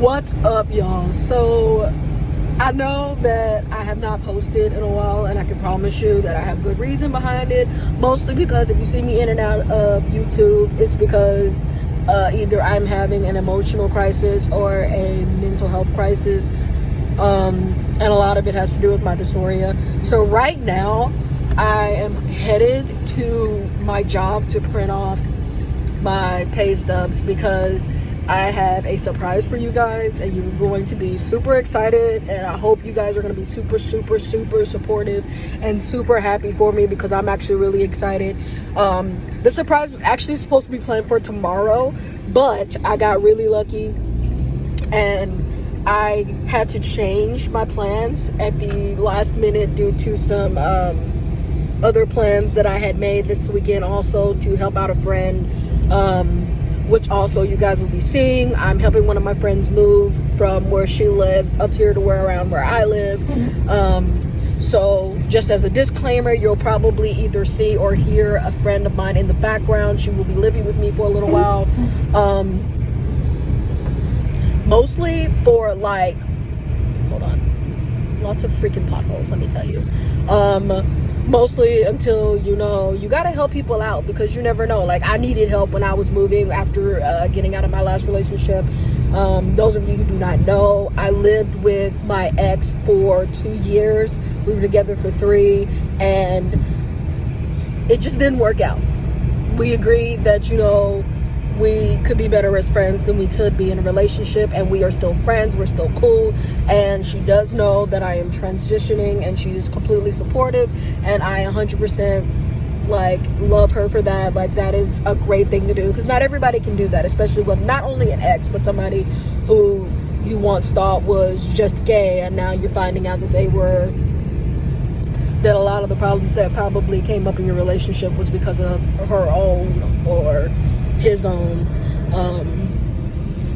What's up, y'all? So I know that I have not posted in a while, and I can promise you that I have good reason behind it. Mostly because if you see me in and out of YouTube, it's because either I'm having an emotional crisis or a mental health crisis, and a lot of it has to do with my dysphoria. So right now I am headed to my job to print off my pay stubs because I have a surprise for you guys, and you're going to be super excited, and I hope you guys are going to be super supportive and super happy for me because I'm actually really excited. The surprise was actually supposed to be planned for tomorrow, but I got really lucky and I had to change my plans at the last minute due to some other plans that I had made this weekend, also to help out a friend, which also you guys will be seeing. I'm helping one of my friends move from where she lives up here to around where I live. So just as a disclaimer, you'll probably either see or hear a friend of mine in the background. She will be living with me for a little while, mostly for like, hold on, lots of freaking potholes, let me tell you. Mostly until, you gotta help people out, because you never know. Like, I needed help when I was moving after getting out of my last relationship. Those of you who do not know, I lived with my ex for 2 years. We were together for 3, and it just didn't work out. We agreed that, we could be better as friends than we could be in a relationship, and we are still friends. We're still cool, and she does know that I am transitioning, and she's completely supportive, and I 100% love her for that. Like, that is a great thing to do, because not everybody can do that, especially with not only an ex, but somebody who you once thought was just gay, and now you're finding out that that a lot of the problems that probably came up in your relationship was because of her own or his own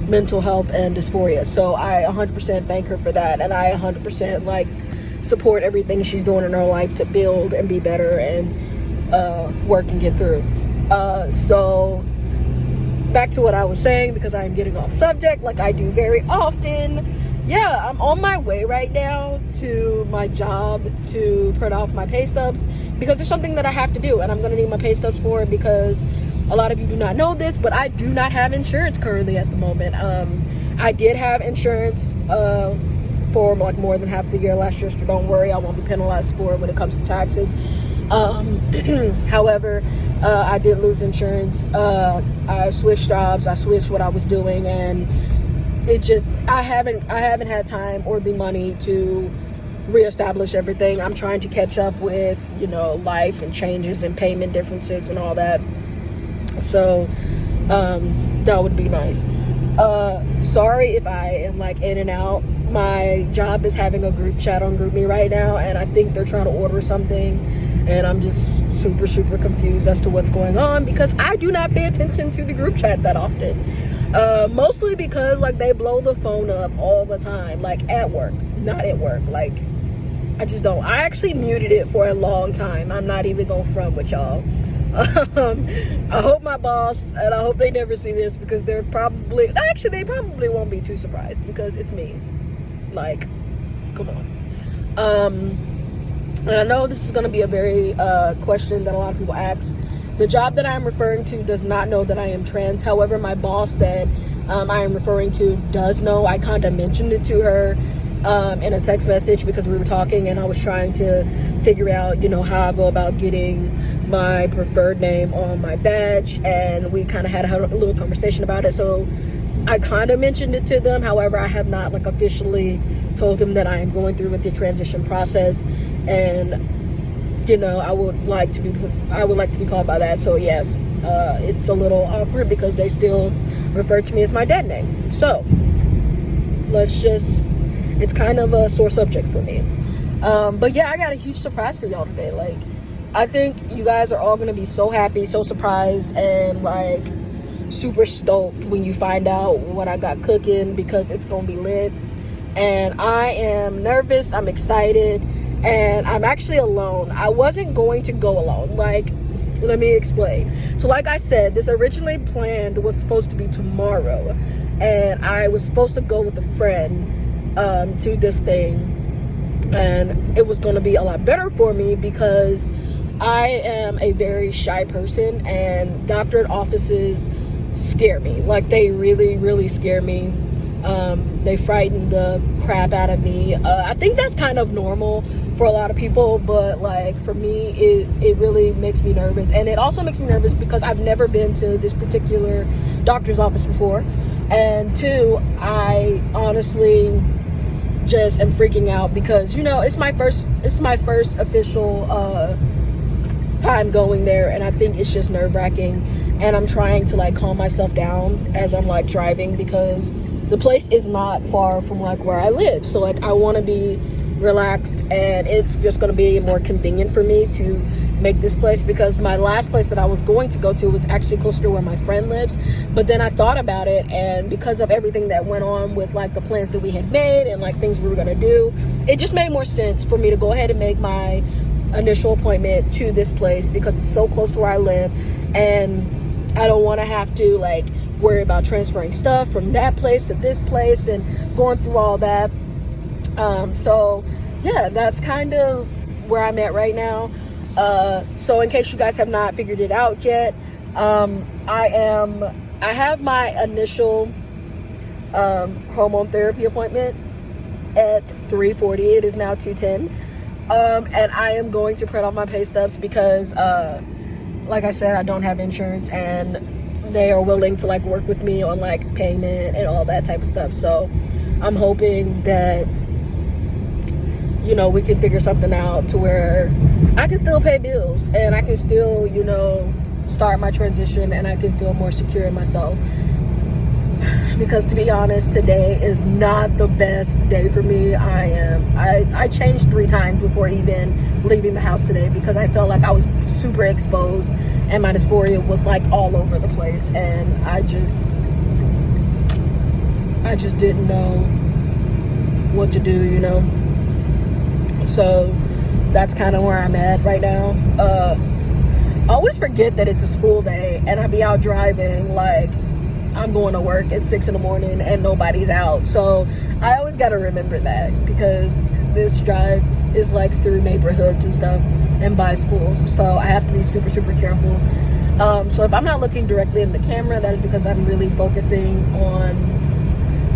mental health and dysphoria. So I 100% thank her for that, and I 100% support everything she's doing in her life to build and be better and work and get through. So back to what I was saying, because I'm getting off subject like I do very often. Yeah, I'm on my way right now to my job to print off my pay stubs, because there's something that I have to do, and I'm going to need my pay stubs for it, because a lot of you do not know this, but I do not have insurance currently at the moment. I did have insurance for like more than half the year last year, so don't worry, I won't be penalized for it when it comes to taxes. However, I did lose insurance. I switched jobs, I switched what I was doing, and it just, I haven't had time or the money to reestablish everything. I'm trying to catch up with, life and changes and payment differences and all that. So, that would be nice. Sorry if I am in and out. My job is having a group chat on GroupMe right now, and I think they're trying to order something, and I'm just super confused as to what's going on, because I do not pay attention to the group chat that often. Mostly because they blow the phone up all the time, at work, not at work. I just don't. I actually muted it for a long time. I'm not even gonna front with y'all. I hope my boss, and I hope they never see this, because they probably won't be too surprised, because it's me. Come on. And I know this is going to be a very question that a lot of people ask. The job that I'm referring to does not know that I am trans. However, my boss that I am referring to does know. I kind of mentioned it to her in a text message, because we were talking, and I was trying to figure out, how I go about getting my preferred name on my badge, and we kind of had a little conversation about it. So I kind of mentioned it to them. However, I have not officially told them that I am going through with the transition process, and I would like to be called by that. So yes, it's a little awkward because they still refer to me as my dead name. So it's kind of a sore subject for me. But yeah, I got a huge surprise for y'all today. I think you guys are all gonna be so happy, so surprised, and super stoked when you find out what I got cooking, because it's gonna be lit. And I am nervous, I'm excited, and I'm actually alone. I wasn't going to go alone. Let me explain. So like I said, this originally planned was supposed to be tomorrow, and I was supposed to go with a friend to this thing, and it was going to be a lot better for me because I am a very shy person, and doctorate offices scare me. Like, they really, really scare me. They frighten the crap out of me. I think that's kind of normal for a lot of people, but like for me, it really makes me nervous. And it also makes me nervous because I've never been to this particular doctor's office before, and two, I honestly just am freaking out because, you know, it's my first official time going there, and I think it's just nerve-wracking, and I'm trying to like calm myself down as I'm like driving because the place is not far from like where I live, so like I want to be relaxed, and it's just going to be more convenient for me to make this place, because my last place that I was going to go to was actually closer to where my friend lives. But then I thought about it, and because of everything that went on with like the plans that we had made and like things we were going to do, it just made more sense for me to go ahead and make my initial appointment to this place because it's so close to where I live, and I don't want to have to like worry about transferring stuff from that place to this place and going through all that. So yeah, that's kind of where I'm at right now. So in case you guys have not figured it out yet, I have my initial hormone therapy appointment at 3:40. It is now 2:10. And I am going to print off my pay stubs because like I said, I don't have insurance, and they are willing to like work with me on like payment and all that type of stuff. So I'm hoping that, you know, we can figure something out to where I can still pay bills and I can still, you know, start my transition, and I can feel more secure in myself. Because to be honest, today is not the best day for me. I changed 3 times before even leaving the house today because I felt like I was super exposed and my dysphoria was like all over the place, and I just didn't know what to do, you know. So that's kind of where I'm at right now. I always forget that it's a school day and I be out driving like I'm going to work at 6 in the morning and nobody's out. So I always got to remember that because this drive is like through neighborhoods and stuff and by schools. So I have to be super, super careful. So if I'm not looking directly in the camera, that is because I'm really focusing on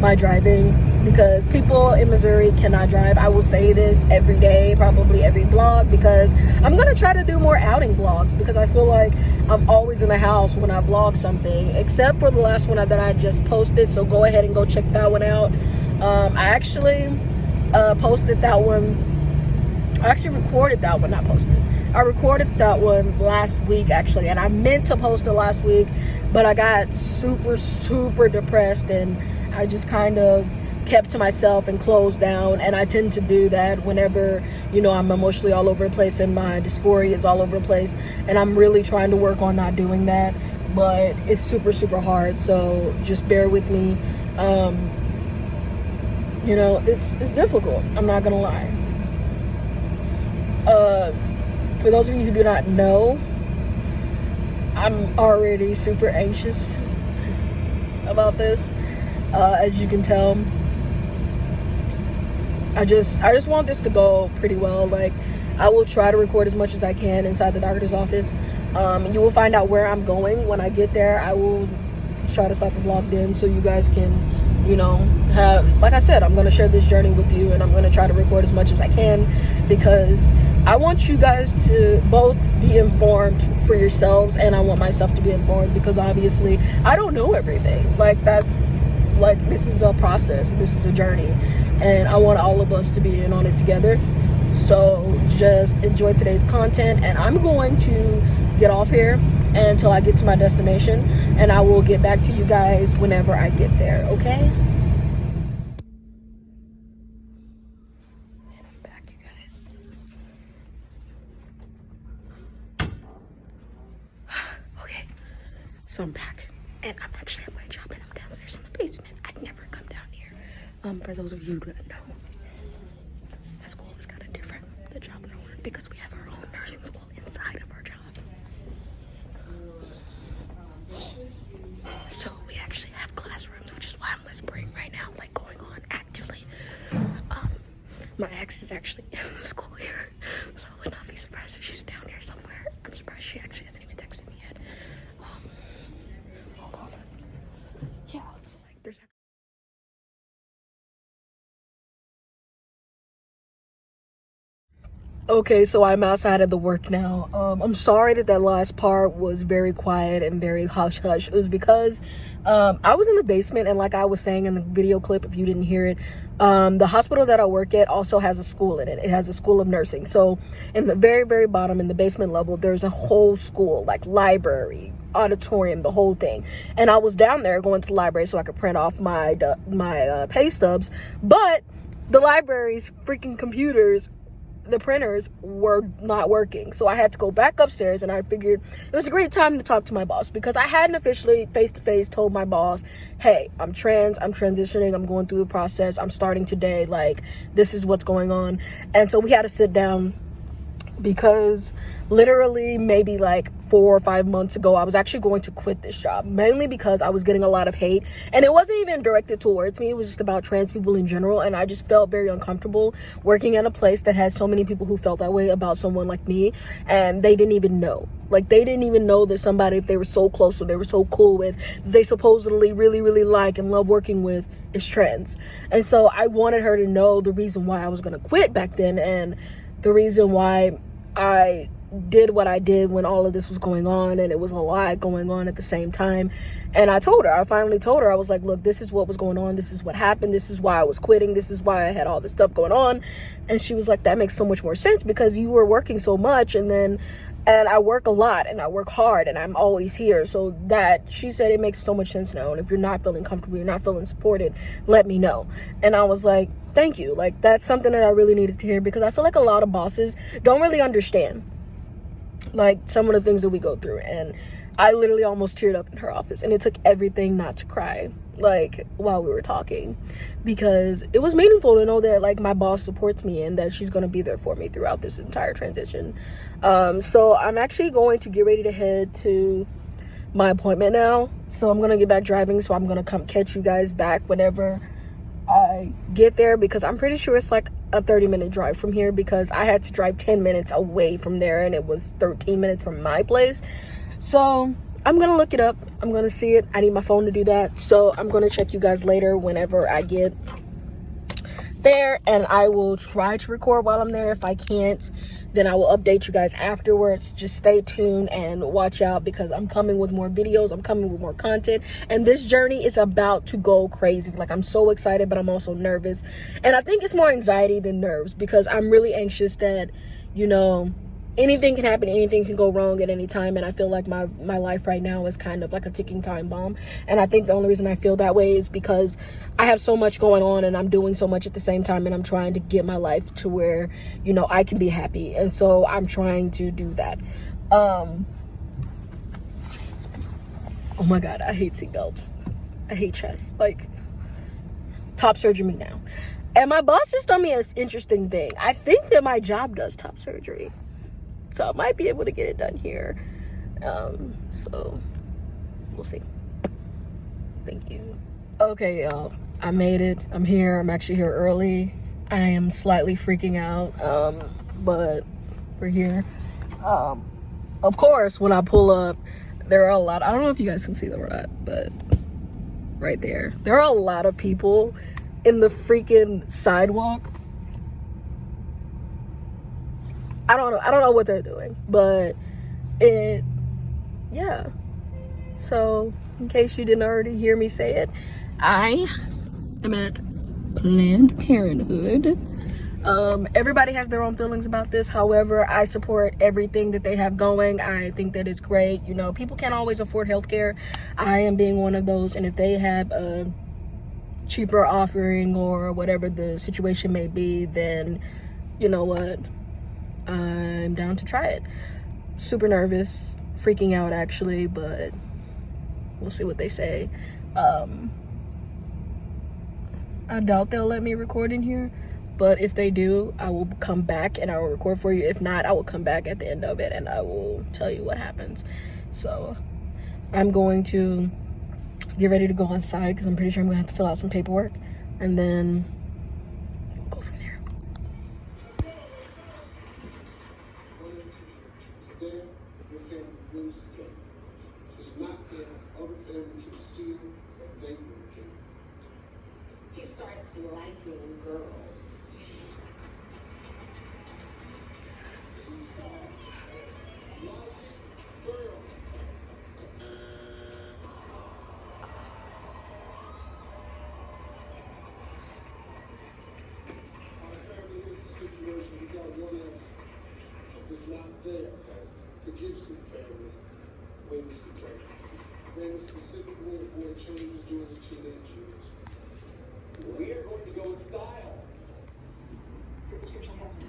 my driving, because people in Missouri cannot drive. I will say this every day, probably every vlog, because I'm going to try to do more outing vlogs because I feel like I'm always in the house when I vlog something, except for the last one that I just posted. So go ahead and go check that one out. I actually posted that one. I actually recorded that one, not posted. I recorded that one last week actually, and I meant to post it last week, but I got super, super depressed and I just kind of kept to myself and closed down. And I tend to do that whenever, you know, I'm emotionally all over the place and my dysphoria is all over the place, and I'm really trying to work on not doing that, but it's super, super hard. So just bear with me. You know, it's difficult, I'm not gonna lie. For those of you who do not know, I'm already super anxious about this. As you can tell, I just want this to go pretty well. Like, I will try to record as much as I can inside the doctor's office. You will find out where I'm going when I get there. I will try to start the vlog then so you guys can, you know, have, like I said, I'm going to share this journey with you, and I'm going to try to record as much as I can because I want you guys to both be informed for yourselves, and I want myself to be informed because obviously I don't know everything. Like, that's like, this is a process, this is a journey, and I want all of us to be in on it together. So just enjoy today's content, and I'm going to get off here until I get to my destination, and I will get back to you guys whenever I get there, okay? And I'm back, you guys. Okay, so I'm back, and I'm actually at my job, and I'm downstairs in the basement. I'd never come down here. For those of you who don't know, my school is kind of different, the job that I work, because we have our own nursing school inside of our job. now, like going on actively. My ex is actually in the school here, so I would not be surprised if she's down here somewhere. I'm surprised she actually hasn't even texted me yet. Hold on. Yeah, so like there's okay, so I'm outside of the work now. I'm sorry that last part was very quiet and very hush hush. It was because I was in the basement, and like I was saying in the video clip, if you didn't hear it, the hospital that I work at also has a school in it. It has a school of nursing. So in the very, very bottom, in the basement level, there's a whole school, like library, auditorium, the whole thing. And I was down there going to the library so I could print off my pay stubs, but the library's freaking computers, the printers were not working, so I had to go back upstairs. And I figured it was a great time to talk to my boss, because I hadn't officially face-to-face told my boss, hey, I'm trans, I'm transitioning, I'm going through the process, I'm starting today, like this is what's going on. And so we had to sit down, because literally maybe like 4 or 5 months ago, I was actually going to quit this job, mainly because I was getting a lot of hate, and it wasn't even directed towards me. It was just about trans people in general, and I just felt very uncomfortable working at a place that had so many people who felt that way about someone like me, and they didn't even know. Like, they didn't even know that somebody they were so close to, they were so cool with, they supposedly really, really like and love working with, is trans. And so I wanted her to know the reason why I was going to quit back then, and the reason why I did what I did when all of this was going on, and it was a lot going on at the same time. And I finally told her, I was like, look, this is what was going on, this is what happened, this is why I was quitting, this is why I had all this stuff going on. And she was like, that makes so much more sense, because you were working so much, and I work a lot, and I work hard, and I'm always here. So that, she said, it makes so much sense now, and if you're not feeling comfortable, you're not feeling supported, let me know. And I was like, thank you. Like, that's something that I really needed to hear, because I feel like a lot of bosses don't really understand, like, some of the things that we go through. And I literally almost teared up in her office, and it took everything not to cry, like, while we were talking, because it was meaningful to know that, like, my boss supports me and that she's going to be there for me throughout this entire transition. So I'm actually going to get ready to head to my appointment now. So I'm going to get back driving, so I'm going to come catch you guys back whenever I get there, because I'm pretty sure it's like a 30-minute drive from here, because I had to drive 10 minutes away from there, and it was 13 minutes from my place. So I'm gonna look it up, I'm gonna see it. I need my phone to do that, so I'm gonna check you guys later whenever I get there, and I will try to record while I'm there. If I can't, then I will update you guys afterwards. Just stay tuned and watch out, because I'm coming with more videos, I'm coming with more content, and this journey is about to go crazy. Like, I'm so excited, but I'm also nervous, and I think it's more anxiety than nerves, because I'm really anxious that, you know, anything can happen, anything can go wrong at any time. And I feel like my life right now is kind of like a ticking time bomb, and I think the only reason I feel that way is because I have so much going on, and I'm doing so much at the same time, and I'm trying to get my life to where, you know, I can be happy. And so I'm trying to do that. Oh my god, I hate seatbelts, I hate chest. Like, top surgery me now. And my boss just told me an interesting thing. I think that my job does top surgery, so I might be able to get it done here. So we'll see. Thank you. Okay, y'all, I made it. I'm here. I'm actually here early. I am slightly freaking out, but we're here. Of course, when I pull up, there are a lot, I don't know if you guys can see them or not, but right there are a lot of people in the freaking sidewalk. I don't know what they're doing, but yeah. So, in case you didn't already hear me say it, I am at Planned Parenthood. Everybody has their own feelings about this. However, I support everything that they have going. I think that it's great. You know, people can't always afford healthcare. I am being one of those, and if they have a cheaper offering or whatever the situation may be, then you know what, I'm down to try it. Super nervous, freaking out actually, but we'll see what they say. I doubt they'll let me record in here, but if they do, I will come back and I will record for you. If not, I will come back at the end of it and I will tell you what happens. So I'm going to get ready to go inside because I'm pretty sure I'm gonna have to fill out some paperwork, and then we'll go from there. It's not that other family can steal and they will get. He starts liking girls. It's not there to give some family wings to play. They were specifically avoid changes during the teenage years. We are going to go in style. Your prescription costs $72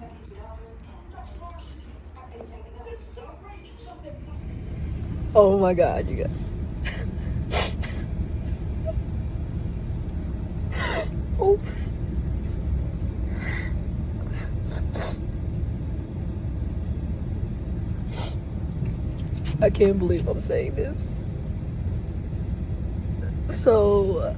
and Oh my god, you guys. Oh. I can't believe I'm saying this. So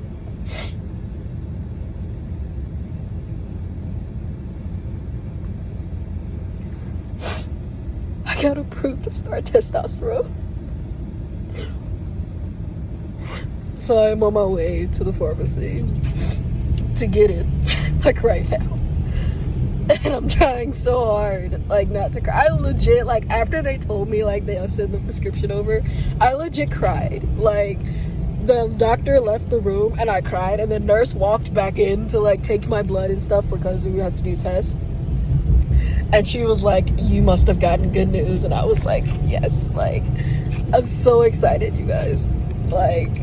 I got approved to start testosterone. So I'm on my way to the pharmacy to get it, like right now. And I'm trying so hard, like, not to cry. I legit, like, after they told me, like, they'll send the prescription over, I legit cried. Like, the doctor left the room and I cried, and the nurse walked back in to, like, take my blood and stuff because we have to do tests. And she was like, you must have gotten good news. And I was like, yes. Like, I'm so excited, you guys. Like,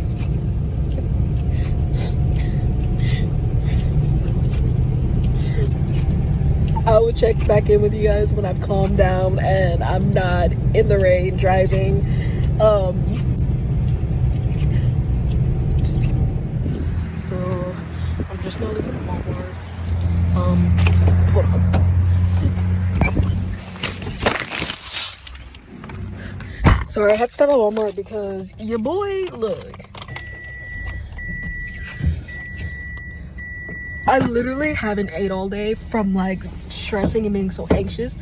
I will check back in with you guys when I've calmed down and I'm not in the rain driving. So I'm just now leaving Walmart. Hold on. Sorry, I had to stop at Walmart because your boy, look. I literally haven't ate all day from, like, stressing and being so anxious.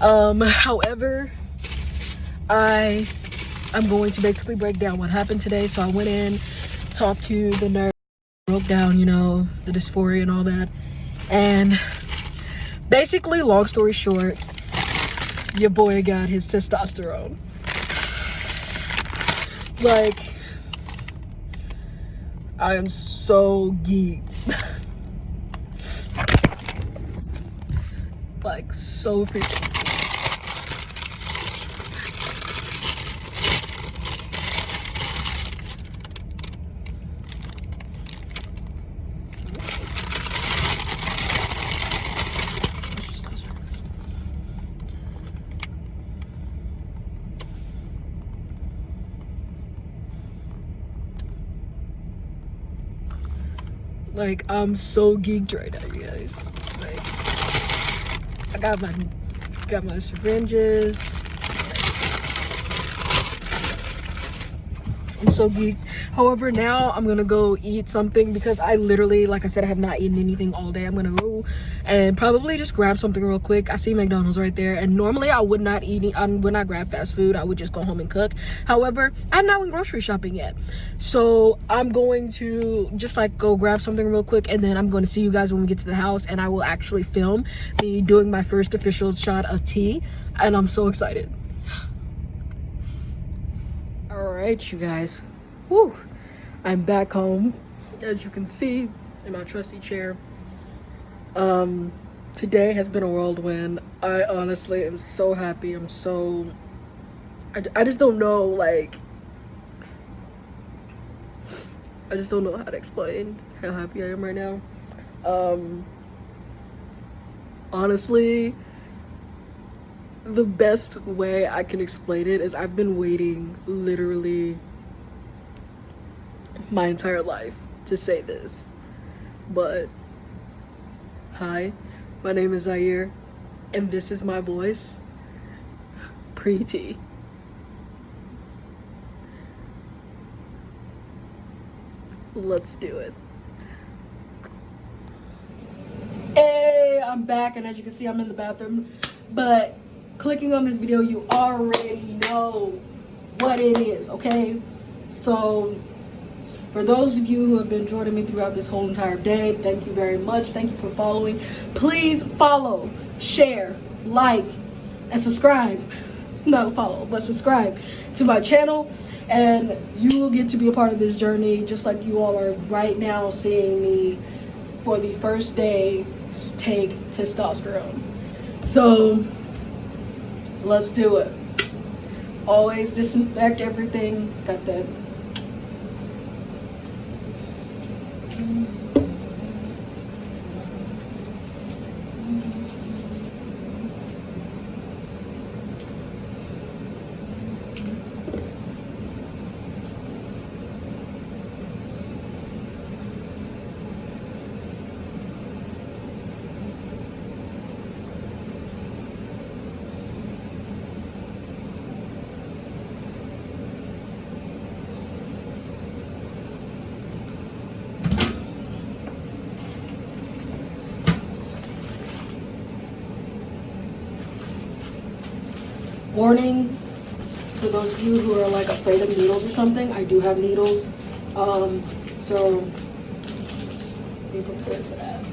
However, I'm going to basically break down what happened today. So I went in, talked to the nurse, broke down, you know, the dysphoria and all that. And basically, long story short, your boy got his testosterone. Like, I am so geeked. Like, so freaking. Like, I'm so geeked right now, you guys. Like, I got my syringes. I'm so geeked. However, now I'm gonna go eat something because I literally, like I said, I have not eaten anything all day. I'm gonna go and probably just grab something real quick. I see McDonald's right there, and normally I would not grab fast food. I would just go home and cook. However, I'm not in grocery shopping yet, so I'm going to just, like, go grab something real quick, and then I'm going to see you guys when we get to the house, and I will actually film me doing my first official shot of tea, and I'm so excited. All right, you guys. Woo! I'm back home, as you can see, in my trusty chair. Today has been a whirlwind. I honestly am so happy. I'm so... I just don't know, like... I just don't know how to explain how happy I am right now. Honestly, the best way I can explain it is I've been waiting literally my entire life to say this. But hi, my name is Zaire, and this is my voice pre-T. Let's do it. Hey, I'm back, and as you can see, I'm in the bathroom. But clicking on this video, you already know what it is, okay? So for those of you who have been joining me throughout this whole entire day, thank you very much. Thank you for following. Please follow, share, like, and subscribe. Not follow, but subscribe to my channel, and you will get to be a part of this journey, just like you all are right now seeing me for the first day take testosterone. So let's do it. Always disinfect everything. Got that. Warning for those of you who are like afraid of needles or something. I do have needles, so be prepared for that.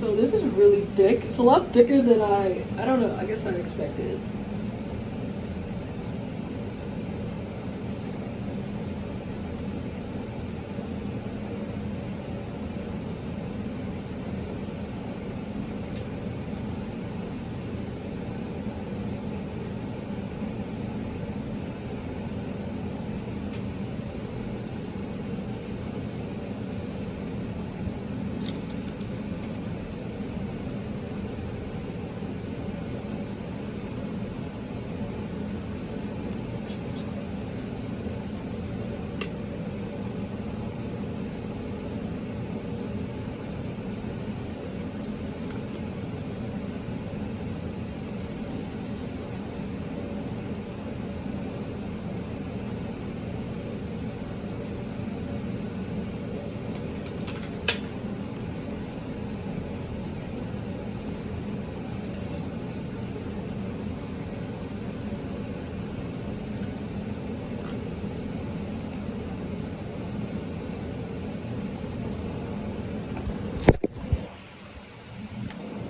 So this is really thick. It's a lot thicker than I don't know, I guess I expected.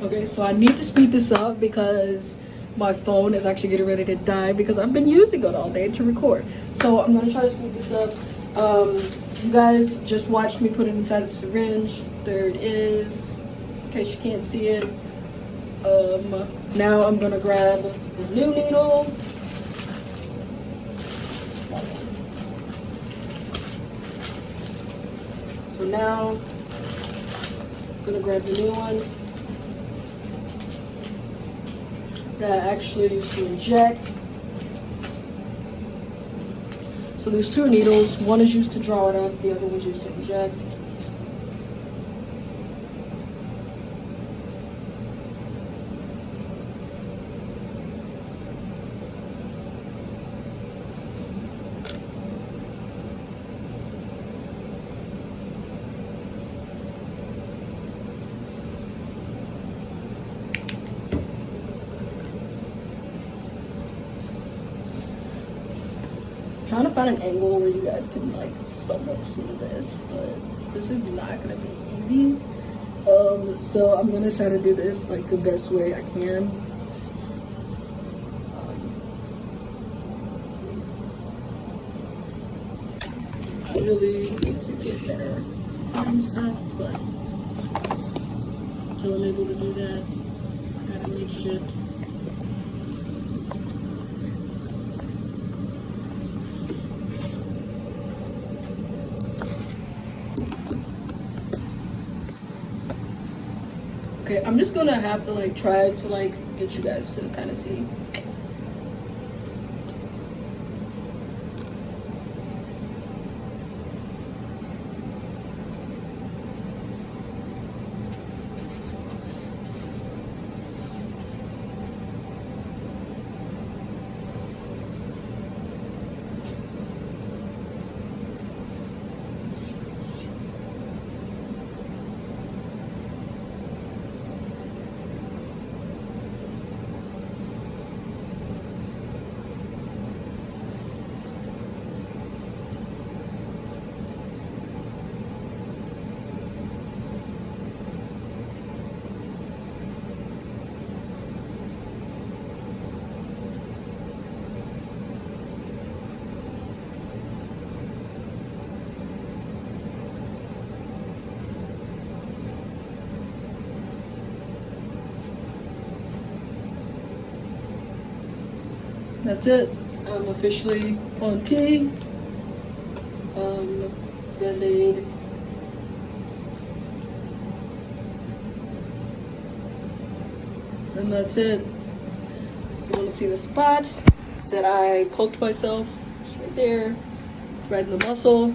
Okay, so I need to speed this up because my phone is actually getting ready to die because I've been using it all day to record. So I'm gonna try to speed this up. You guys just watched me put it inside the syringe. There it is, in case you can't see it. Now I'm gonna grab the new needle. So now I'm gonna grab the new one that I actually used to inject. So there's two needles. One is used to draw it up, the other one's used to inject. Trying to find an angle where you guys can like somewhat see this, but this is not gonna be easy. So I'm gonna try to do this like the best way I can. I really need to get better arm stuff, but until I'm able to do that, I gotta make shift. Okay, I'm just gonna have to like try to like get you guys to kind of see. That's it. I'm officially on T. Band-Aid. And that's it. You want to see the spot that I poked myself? It's right there, right in the muscle.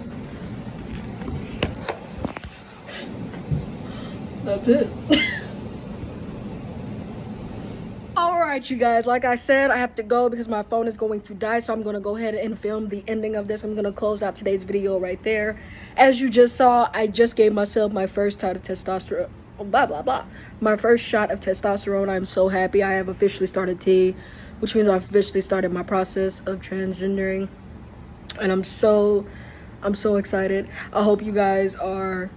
That's it. Alright, you guys, like I said, I have to go because my phone is going to die, so I'm going to go ahead and film the ending of this. I'm going to close out today's video right there. As you just saw, I just gave myself my first shot of testosterone. Blah, blah, blah. My first shot of testosterone. I'm so happy. I have officially started T, which means I've officially started my process of transgendering. And I'm so excited. I hope you guys are...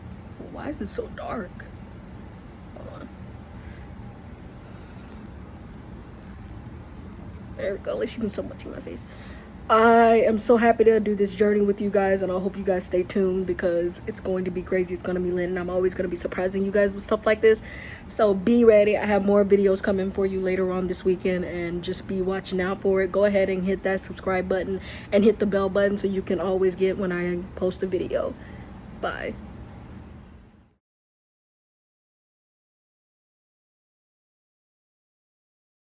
Why is it so dark? There we go. At least you can somewhat see my face. I am so happy to do this journey with you guys, and I hope you guys stay tuned because it's going to be crazy. It's going to be lit, and I'm always going to be surprising you guys with stuff like this. So be ready. I have more videos coming for you later on this weekend, and just be watching out for it. Go ahead and hit that subscribe button and hit the bell button so you can always get when I post a video. Bye.